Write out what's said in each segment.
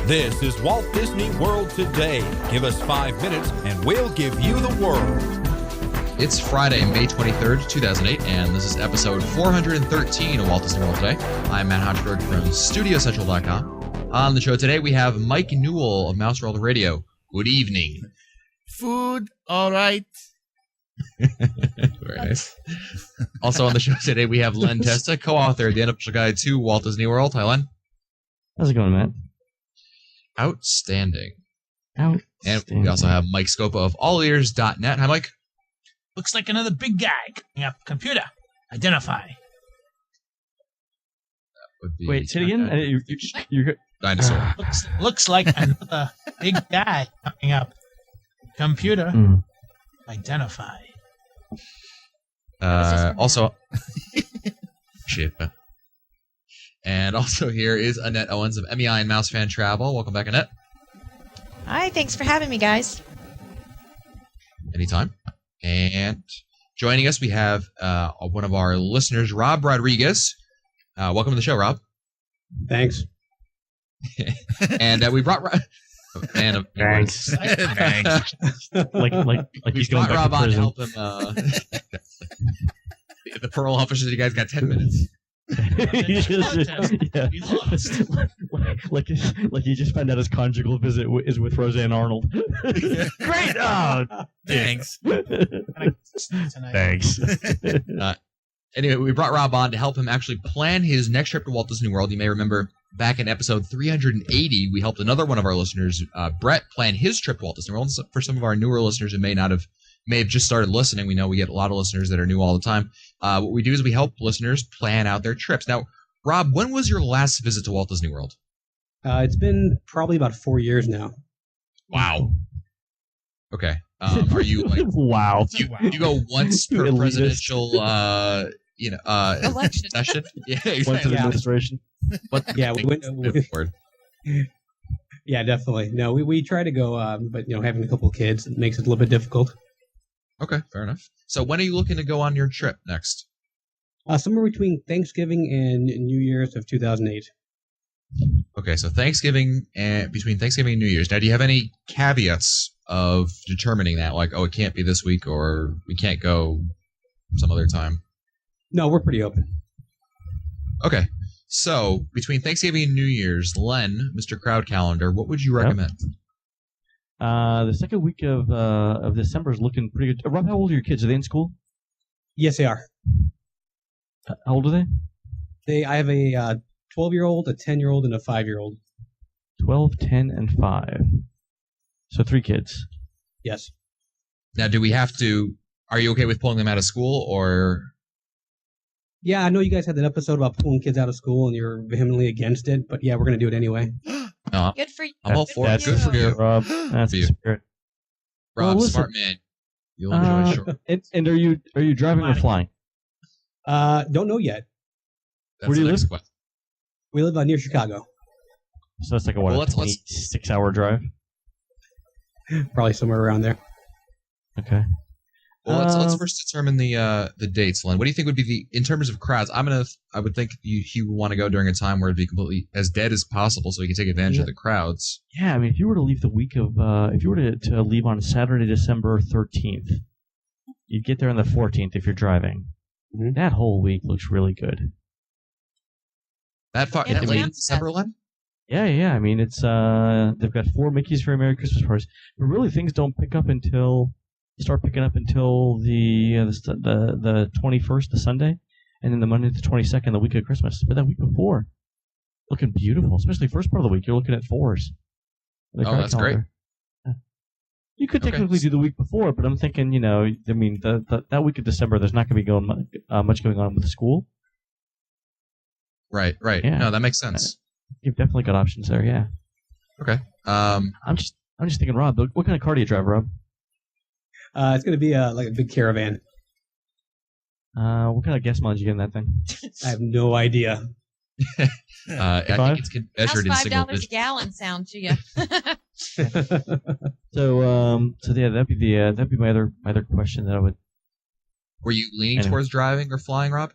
This is Walt Disney World Today. Give us 5 minutes and we'll give you the world. It's Friday, May 23rd, 2008, and this is episode 413 of Walt Disney World Today. I'm Matt Hodgeberg from StudioCentral.com. On the show today, we have Mike Newell of Mouse World Radio. Good evening. Food, all right. Very nice. Also on the show today, we have Len Testa, co-author of the Unofficial Guide to Walt Disney World. Hi, Len. How's it going, Matt? Outstanding. And we also have Mike Scopa of allears.net. Hi, Mike. Looks like another big guy coming up. Computer, identify. Wait, say it again? You're Dinosaur. Looks like another big guy coming up. Computer, identify. Also, and also here is Annette Owens of MEI and Mouse Fan Travel. Welcome back, Annette. Hi, thanks for having me, guys. Anytime. And joining us, we have one of our listeners, Rob Rodriguez. Welcome to the show, Rob. Thanks. And we brought Thanks. Thanks. like he's going back Rob to on to prison. help him. The parole officers, you guys got 10 minutes. He lost. like he just found out his conjugal visit is with Roseanne Arnold. Great! Oh, Thanks. thanks. Anyway, we brought Rob on to help him actually plan his next trip to Walt Disney World. You may remember back in episode 380, we helped another one of our listeners, Brett, plan his trip to Walt Disney World. So for some of our newer listeners who may have just started listening, we know we get a lot of listeners that are new all the time. What we do is we help listeners plan out their trips. Now, Rob, when was your last visit to Walt Disney World? It's been probably about 4 years now. Wow. Okay. Are you like? Wow. Do you go once per Elitist. presidential? Election. Session? Yeah, Went to exactly. the administration. Yeah, we went. Word. Yeah, definitely. No, we try to go, but having a couple of kids it makes it a little bit difficult. Okay, fair enough. So when are you looking to go on your trip next? Somewhere between Thanksgiving and New Year's of 2008. Okay, so between Thanksgiving and New Year's. Now, do you have any caveats of determining that? Like, it can't be this week, or we can't go some other time? No, we're pretty open. Okay, so between Thanksgiving and New Year's, Len, Mr. Crowd Calendar, what would you recommend? The second week of December is looking pretty good. Rob, how old are your kids? Are they in school? Yes, they are. How old are they? I have a 12-year-old, a 10-year-old, and a 5-year-old. 12, 10, and 5. So 3 kids. Yes. Now, are you okay with pulling them out of school, or? Yeah, I know you guys had that episode about pulling kids out of school, and you're vehemently against it, but yeah, we're going to do it anyway. No, Good for you. I'm all for it. That's Good for you. Rob. That's For the you. spirit. Rob, Well, listen. smart man. You'll enjoy short. And are you driving or flying? Don't know yet. That's Where do the you next live? question. We live near Chicago. So that's like a Well, a let's- 26-hour drive. Probably somewhere around there. Okay. Well, let's first determine the dates, Len. What do you think would be in terms of crowds? I would think he would want to go during a time where it'd be completely as dead as possible, so he can take advantage of the crowds. Yeah, I mean, if you were to leave the week of, if you were to leave on Saturday, December 13th, you'd get there on the 14th if you're driving. Mm-hmm. That whole week looks really good. That far, Yeah, that late in Atlanta. December, Len? Yeah. I mean, it's they've got 4 Mickey's Very Merry Christmas parties, but really things don't start picking up until the 21st, the Sunday, and then the Monday the 22nd, the week of Christmas. But that week before, looking beautiful, especially first part of the week. You're looking at 4s. Oh, that's great. Yeah. You could Okay. technically do the week before, but I'm thinking, I mean, that week of December, there's not going to be much going on with the school. Right. Yeah. No, that makes sense. You've definitely got options there, yeah. Okay. I'm just thinking, Rob, what kind of car do you drive, Rob? It's going to be like a big caravan. What kind of gas mileage you get in that thing? I have no idea. I think it's How's measured in single $5 a digits. gallon sound to you? So yeah, that'd be my other question that I would. Were you leaning Anyway. towards driving or flying, Rob?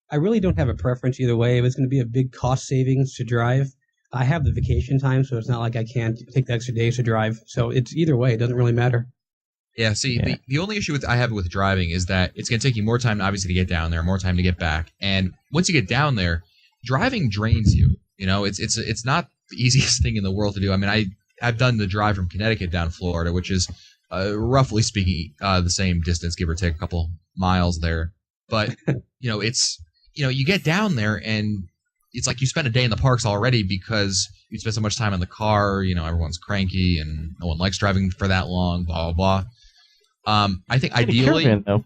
I really don't have a preference either way. If it's going to be a big cost savings to drive, I have the vacation time, so it's not like I can't take the extra days to drive. So it's either way. It doesn't really matter. Yeah, see, Yeah. The only issue I have with driving is that it's going to take you more time, obviously, to get down there, more time to get back. And once you get down there, driving drains you. You know, it's not the easiest thing in the world to do. I mean, I've done the drive from Connecticut down to Florida, which is roughly speaking the same distance, give or take a couple miles there. But, you know, you get down there and it's like you spend a day in the parks already because you spend so much time in the car. You know, everyone's cranky and no one likes driving for that long, blah, blah, blah. I think It's a ideally, caravan, though.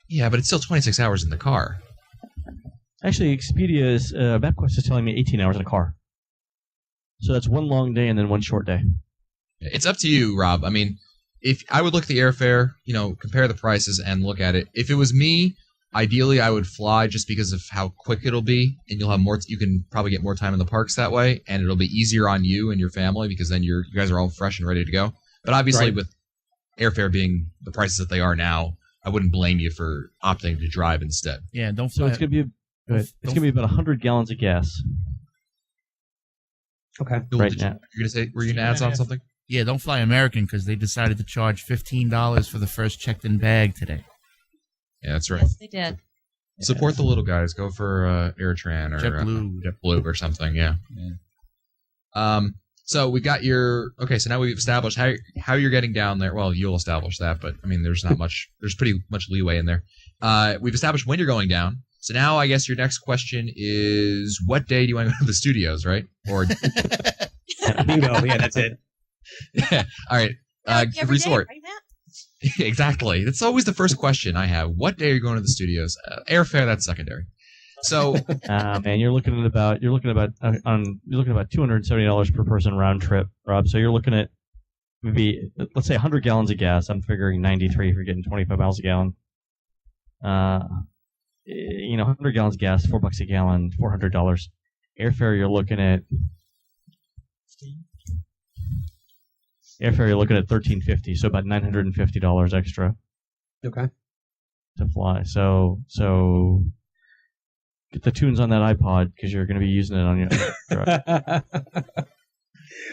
yeah, but it's still 26 hours in the car. Actually, Expedia's MapQuest is telling me 18 hours in a car. So that's one long day and then one short day. It's up to you, Rob. I mean, if I would look at the airfare, you know, compare the prices and look at it. If it was me, ideally I would fly just because of how quick it'll be, and you'll have more. You can probably get more time in the parks that way, and it'll be easier on you and your family because then you guys are all fresh and ready to go. But obviously, Right. with airfare being the prices that they are now, I wouldn't blame you for opting to drive instead. Yeah, don't So fly. it's gonna be about 100 gallons of gas Okay. Bill, right did now. Were you gonna add on something? Yeah, don't fly American because they decided to charge $15 for the first checked-in bag today. Yeah, that's right. Yes, they did. Support the little guys. Go for AirTran or JetBlue. JetBlue or something. Yeah. Yeah. So we got your So now we've established how you're getting down there. Well, you'll establish that, but I mean, there's not much. There's pretty much leeway in there. We've established when you're going down. So now I guess your next question is, what day do you want to go to the studios, right? Or Bingo. Yeah, that's it. all right, Every day, resort. right, Matt? Exactly. That's always the first question I have. What day are you going to the studios? Airfare, that's secondary. So Man, you're looking at about $270 per person round trip, Rob. So you're looking at maybe, let's say 100 gallons of gas. I'm figuring 93 if you're getting 25 miles a gallon. 100 gallons of gas, $4 a gallon, $400. Airfare, you're looking at $13.50, so about $950 extra Okay. to fly. So get the tunes on that iPod because you're going to be using it on your drive.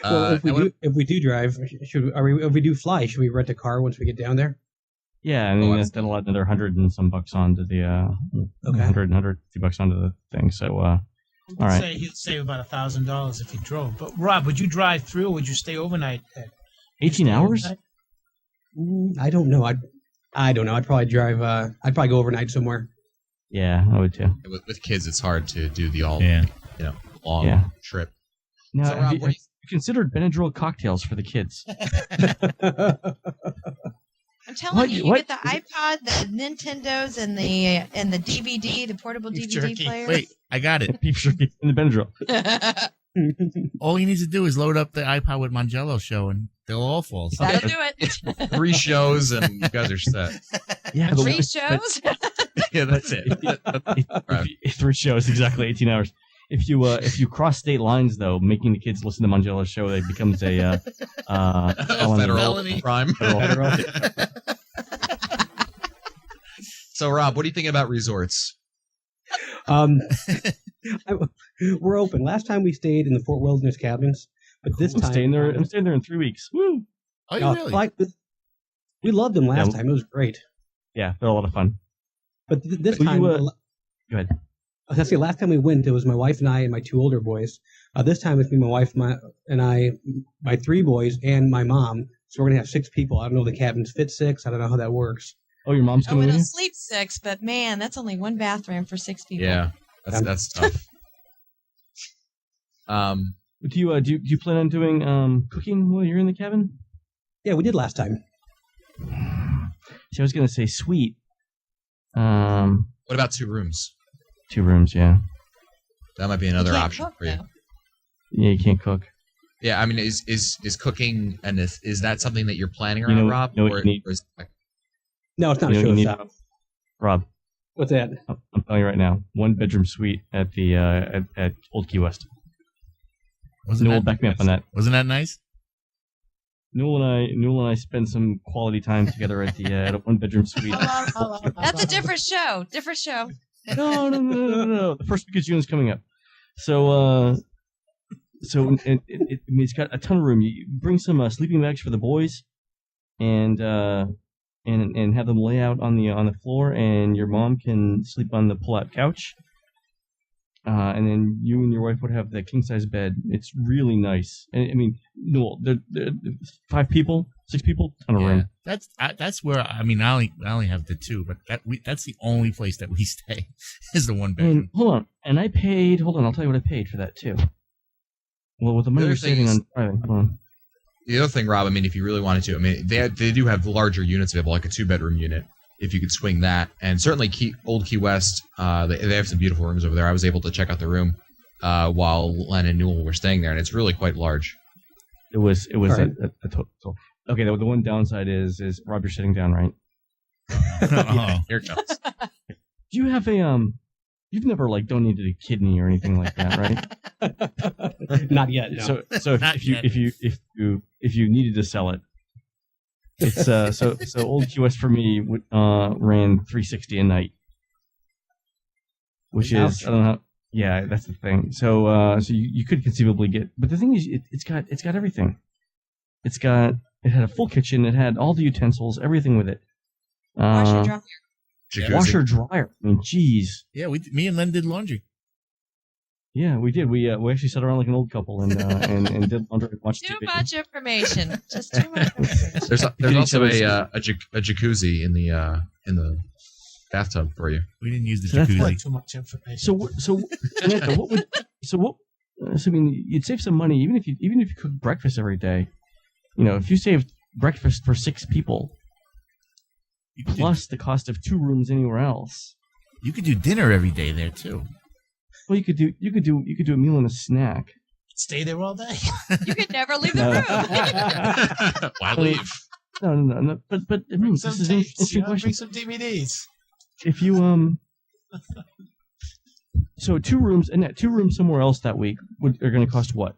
Well, I if we do drive, if we do fly, should we rent a car once we get down there? Yeah, I mean that'll add another $100 and some bucks onto the Okay. $150 onto the thing. So all right. Say he'd save about $1,000 if he drove. But Rob, would you drive through or would you stay overnight? 18 hours? I don't know. I don't know. I'd probably drive. I'd probably go overnight somewhere. Yeah, I would too. with kids, it's hard to do the long Yeah. trip. Now, So, Rob, have what do you considered Benadryl cocktails for the kids? I'm telling What- you, you what- get the iPod, the Nintendos, and the DVD, the portable Beef DVD jerky. player. Wait, I got it. Beef jerky and the Benadryl. All he needs to do is load up the iPod with Mangello show, and they'll all fall asleep. That'll do it. 3 shows and you guys are set. Yeah, 3 shows. Yeah, that's it. Right. 3 shows, exactly 18 hours. If you cross state lines, though, making the kids listen to Mangello's show, it becomes a Federal Felony. crime. Federal. So, Rob, what are you thinking about resorts? We're open. Last time we stayed in the Fort Wilderness Cabins, but this I'm time staying there in 3 weeks. Woo! Oh, you really? we loved them last Yeah. time. It was great. Yeah, they're a lot of fun. But this Will time, you, go ahead. I was gonna say, last time we went, it was my wife and I and my 2 older boys. This time it's me, my wife, my 3 boys, and my mom. So we're gonna have 6 people. I don't know if the cabins fit 6. I don't know how that works. Oh, your mom's Oh, coming with it'll you? sleep 6, but man, that's only one bathroom for 6 people. Yeah, that's tough. Do you plan on doing cooking while you're in the cabin? Yeah, we did last time. See, I was gonna say sweet. What about 2 rooms? 2 rooms, yeah. That might be You another can't option cook, for you. though. Yeah, you can't cook. Yeah, I mean, is cooking and is that something that you're planning around, Rob? you know what you need? Or is, No, it's not You a know, you show. need- Rob, What's that? I'm telling you right now, 1-bedroom suite at the at Old Key West. Newell, back me up on that. Wasn't that nice? Newell and I spent some quality time together at a 1-bedroom suite. That's a different show. Different show. No. The first week of June is coming up. So So it's got a ton of room. You bring some sleeping bags for the boys, and have them lay out on the floor, and your mom can sleep on the pull-out couch. And then you and your wife would have the king-size bed. It's really nice. And I mean, no, they're 5 people, 6 people, ton of room. That's where I only have the 2, but that's the only place that we stay is the 1 bedroom. And hold on, and I paid. Hold on, I'll tell you what I paid for that too. Well, with the money The you're other thing saving is- on driving, hold on. The other thing, Rob, I mean, if you really wanted to, I mean, they do have larger units available, like a 2-bedroom unit, if you could swing that. And certainly Old Key West, they have some beautiful rooms over there. I was able to check out the room while Len and Newell were staying there, and it's really quite large. It was Right. a total. Okay, the one downside is Rob, you're sitting down, right? Oh. Here it comes. Do you have you've never donated a kidney or anything like that, right? Not yet. No. So Not yet. if you needed to sell it, it's so Old Key West for me ran $360 a night, which is Ouch. I don't know. Yeah, that's the thing. So you could conceivably get, but the thing is, it's got everything. It had a full kitchen. It had all the utensils, everything with it. Washer dryer. Jacuzzi. Washer dryer. I mean, geez. Yeah, me and Len did laundry. Yeah, we did. We actually sat around like an old couple and did laundry and watched Too TV. much information. Just too much information. There's also a jacuzzi in the bathtub for you. We didn't use the So that's jacuzzi. Way too much information. So I mean, you'd save some money even if you cook breakfast every day. You know, if you saved breakfast for 6 people plus the cost of 2 rooms anywhere else. You could do dinner every day there too. Well, you could do a meal and a snack. Stay there all day. You could never leave the No. room. Why leave? No. But I mean, Bring this some is an tapes. interesting Bring question. some DVDs. If you so 2 rooms and that 2 rooms somewhere else that week are going to cost what?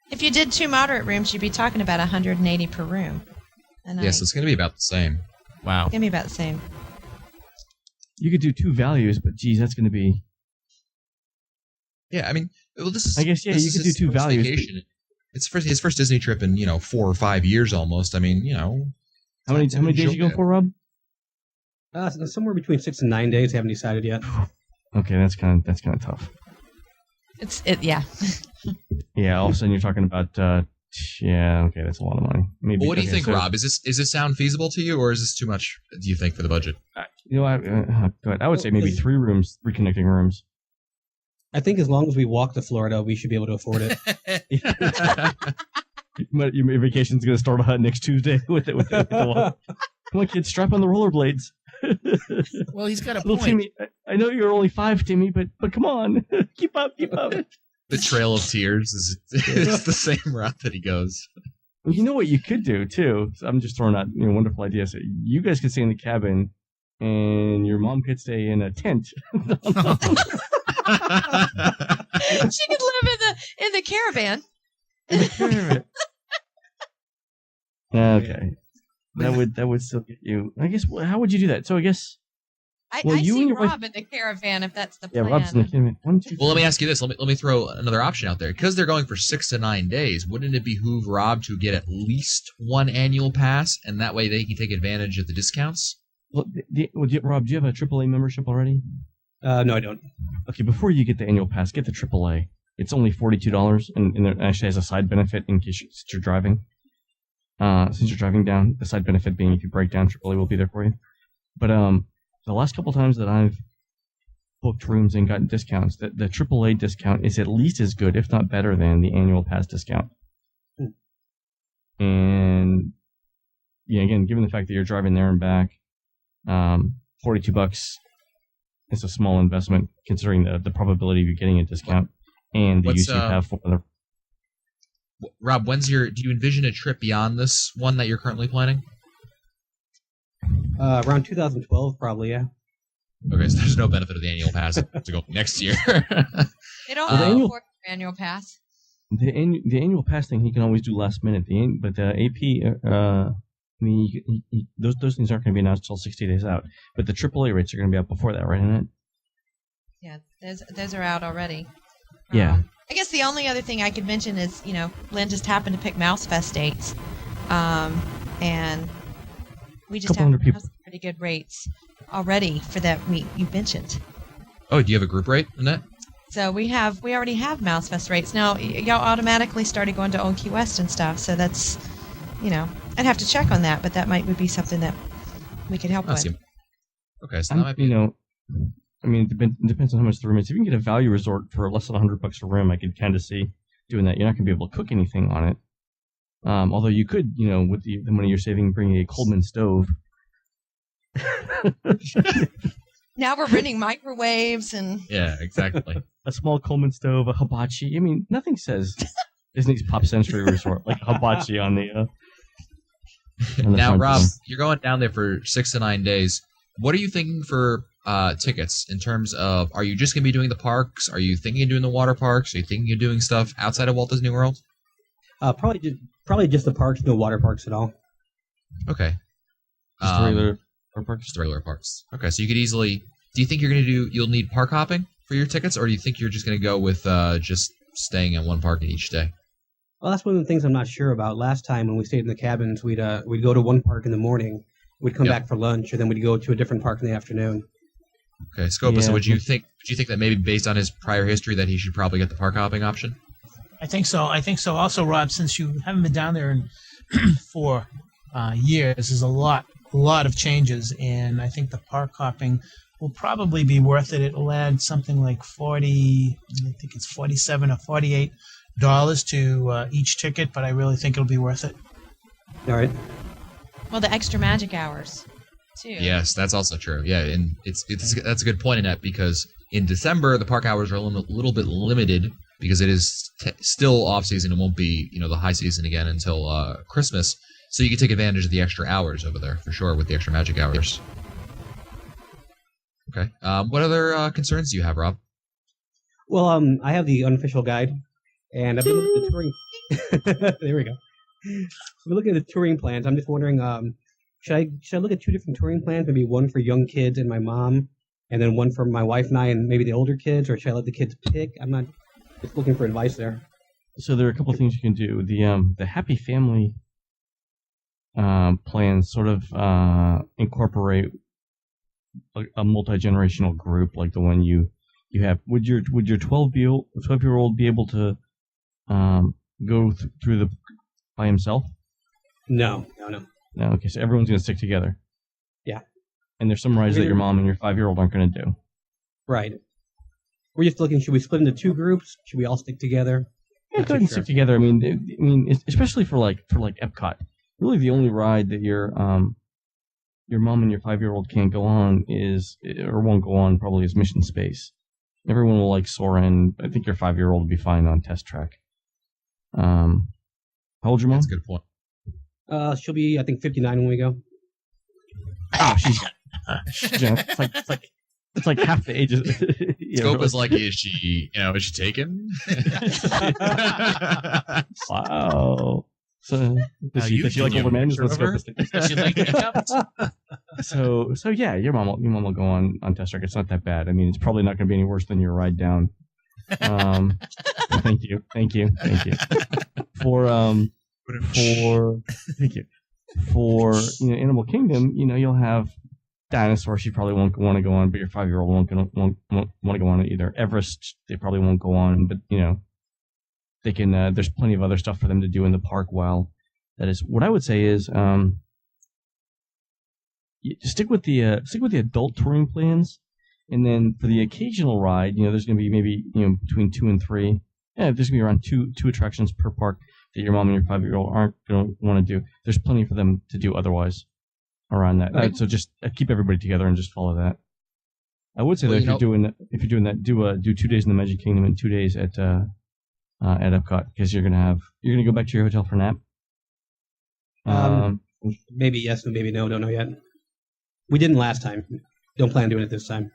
If you did 2 moderate rooms, you'd be talking about $180 per room. And Yes, it's going to be about the same. Wow. give me about the same. You could do 2 values, but geez, that's going to be. Yeah, I mean, well, this is. I guess, yeah, this you is could do his 2 first values. vacation. It's his first Disney trip in 4 or 5 years almost. I mean, How many days you going for, Rob? Somewhere between 6 and 9 days. Haven't decided yet. Okay, that's kind of tough. Yeah. Yeah, all of a sudden you're talking about. Yeah, okay, that's a lot of money. Maybe. Well, what do you okay, think, so- Rob? Is this sound feasible to you, or is this too much? Do you think for the budget? You know, go ahead. I would say maybe 3 rooms, 3 connecting rooms. I think as long as we walk to Florida, we should be able to afford it. Your vacation's gonna start next Tuesday with the walk. Come on, kids, strap on the rollerblades. Well, he's got a Little point. Timmy, I know you're only 5, Timmy, but come on, keep up. The Trail of Tears is the same route that he goes. Well, you know what you could do too? So I'm just throwing out wonderful ideas. You guys could stay in the cabin, and your mom could stay in a tent. She could live in the caravan. Okay, that would still get you. I guess. How would you do that? So I guess. I Well, you see and your wife- Rob in the caravan if that's the Yeah, plan. Rob's in the cabin. 1, 2, Well, let me ask you this. Let me throw another option out there. Because they're going for 6 to 9 days, wouldn't it behoove Rob to get at least 1 annual pass, and that way they can take advantage of the discounts? Well, Rob, do you have a AAA membership already? No, I don't. Okay, before you get the annual pass, get the AAA. It's only $42, and it actually has a side benefit in case you're driving. Since you're driving down, the side benefit being if you break down, AAA will be there for you. But the last couple times that I've booked rooms and gotten discounts, the AAA discount is at least as good, if not better, than the annual pass discount. And yeah, again, given the fact that you're driving there and back, $42 is a small investment considering the probability of you getting a discount and the use you have for the. Rob, do you envision a trip beyond this one that you're currently planning? Around 2012, probably. Yeah. Okay, so there's no benefit of the annual pass to go next year. They don't The have annual- a annual pass. The annual pass thing he can always do last minute. But the AP, I mean, those things aren't going to be announced until 60 days out. But the AAA rates are going to be out before that, right? Isn't it? Yeah, those are out already. Yeah. I guess the only other thing I could mention is, Lynn just happened to pick Mouse Fest dates. And we just Couple have hundred people. some pretty good rates already for that week you mentioned. Oh, do you have a group rate in that? So we already have Mouse Fest rates. Now, y'all automatically started going to Old Key West and stuff, so that's, I'd have to check on that, but that would be something that we could help with. Okay, so that might be... It depends on how much the room is. If you can get a value resort for less than $100 a room, I could kind of see doing that. You're not going to be able to cook anything on it. Although you could, with the money you're saving, bring a Coleman stove. Now we're renting microwaves and... Yeah, exactly. A small Coleman stove, a hibachi. Nothing says Disney's Pop Century Resort like hibachi on the Now, front Rob, door. you're going down there for 6 to 9 days. What are you thinking for tickets in terms of, are you just going to be doing the parks? Are you thinking of doing the water parks? Are you thinking of doing stuff outside of Walt Disney World? Probably just the parks, no water parks at all. Okay. Just regular parks. Just the regular parks. Okay, so you could easily... Do you think you'll need park hopping for your tickets, or do you think you're just going to go with just staying at one park each day? Well, that's one of the things I'm not sure about. Last time when we stayed in the cabins, we'd go to one park in the morning, we'd come back for lunch, and then we'd go to a different park in the afternoon. Okay, Scopa, Yeah. so would you think that maybe based on his prior history that he should probably get the park hopping option? I think so. Also, Rob, since you haven't been down there for years, there's a lot of changes, and I think the park hopping will probably be worth it. It'll add something like $47 or $48 to each ticket, but I really think it'll be worth it. All right. Well, the extra magic hours, too. Yes, that's also true. Yeah, and that's a good point, Annette, because in December the park hours are a little bit limited because it is still off season. It won't be the high season again until Christmas. So you can take advantage of the extra hours over there for sure with the extra magic hours. Okay. What other concerns do you have, Rob? Well, I have the unofficial guide, and I've been looking at the touring. There we go. I've been looking at the touring plans. I'm just wondering, should I look at 2 different touring plans? Maybe one for young kids and my mom, and then one for my wife and I, and maybe the older kids, or should I let the kids pick? I'm not just looking for advice there. So there are a couple of things you can do. The Happy Family plans sort of incorporate a multi-generational group like the one you have. Would your 12-year-old be able to go through the by himself? No. No. Okay, so everyone's going to stick together. Yeah. And there's some rides that your mom and your 5-year-old aren't going to do. Right. We're just looking. Should we split into 2 groups? Should we all stick together? Yeah, go ahead and stick together. I mean, especially for Epcot. Really, the only ride that your mom and your 5-year-old can't go on or won't go on probably is Mission Space. Everyone will like Soarin'. I think your 5-year-old will be fine on Test Track. How old's your mom? That's a good point. She'll be, I think, 59 when we go. Oh, she's it's like half the age of Scopa's like, is she taken? Wow. So does she like older men? Does she like hiccups? So yeah, your mom will go on Test Track. It's not that bad. I mean, it's probably not going to be any worse than your ride down. Thank you. Thank you. For Animal Kingdom, you'll have Dinosaur. She probably won't want to go on, but your 5-year-old won't want to go on it either. Everest, they probably won't go on, but they can. There's plenty of other stuff for them to do in the park. While that is, what I would say is, stick with the adult touring plans, and then for the occasional ride, there's going to be maybe between 2 and 3. Yeah, there's going to be around two attractions per park that your mom and your 5-year-old aren't going to want to do. There's plenty for them to do otherwise around that. Right. So just keep everybody together and just follow that. I would say that if you're doing that, do 2 days in the Magic Kingdom and 2 days at Epcot, because you're gonna go back to your hotel for a nap. Maybe yes, and maybe no. Don't know yet. We didn't last time. Don't plan on doing it this time.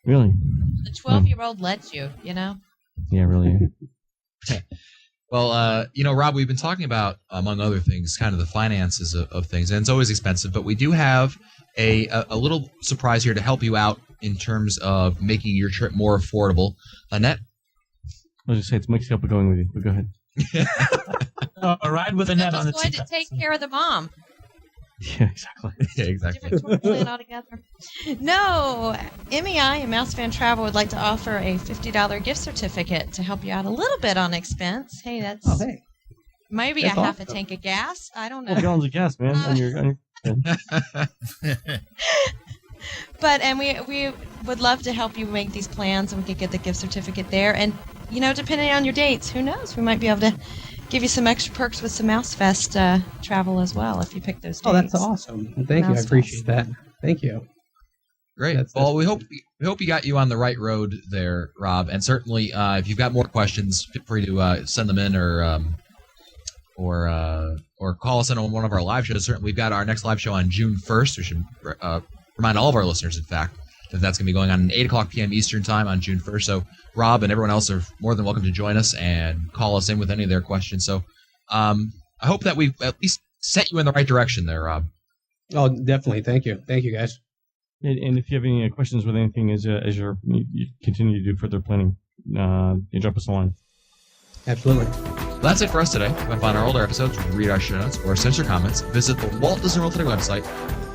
Really? The 12-year-old lets you, Yeah, really. Well, Rob, we've been talking about, among other things, kind of the finances of things, and it's always expensive, but we do have a little surprise here to help you out in terms of making your trip more affordable. Annette? I was just say it's mixed up with going with you, but go ahead. A ride with Annette on the Just going to seat. take care of the mom. Yeah, exactly. Yeah, exactly. Different tour plan altogether. No, MEI and Mouse Fan Travel would like to offer a $50 gift certificate to help you out a little bit on expense. Hey, that's Oh, hey. maybe That's a half a awesome. tank of gas. I don't 12 know. gallons of gas, man. On your But we would love to help you make these plans, and we could get the gift certificate there. And depending on your dates, who knows? We might be able to give you some extra perks with some Mouse Fest travel as well if you pick those dates. Oh, that's awesome. Thank you. I Mouse appreciate that. Thank you. Great. That's- Well, we hope you got you on the right road there, Rob. And certainly, if you've got more questions, feel free to send them in or call us in on one of our live shows. Certainly, we've got our next live show on June 1st. We should remind all of our listeners, in fact, that that's going to be going on at 8 o'clock p.m. Eastern Time on June 1st. So Rob and everyone else are more than welcome to join us and call us in with any of their questions. So I hope that we've at least set you in the right direction there, Rob. Oh, definitely. Thank you. Thank you, guys. And if you have any questions with anything as you continue to do further planning, you drop us a line. Absolutely. Well, that's it for us today. If you want to find our older episodes, read our show notes, or send your comments, visit the Walt Disney World Today website,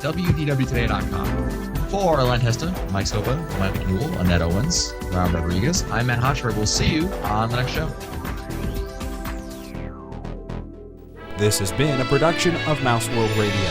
wdwtoday.com. For Len Hesta, Mike Scopa, Mike Newell, Annette Owens, Rob Rodriguez, I'm Matt Hochberg. We'll see you on the next show. This has been a production of Mouse World Radio.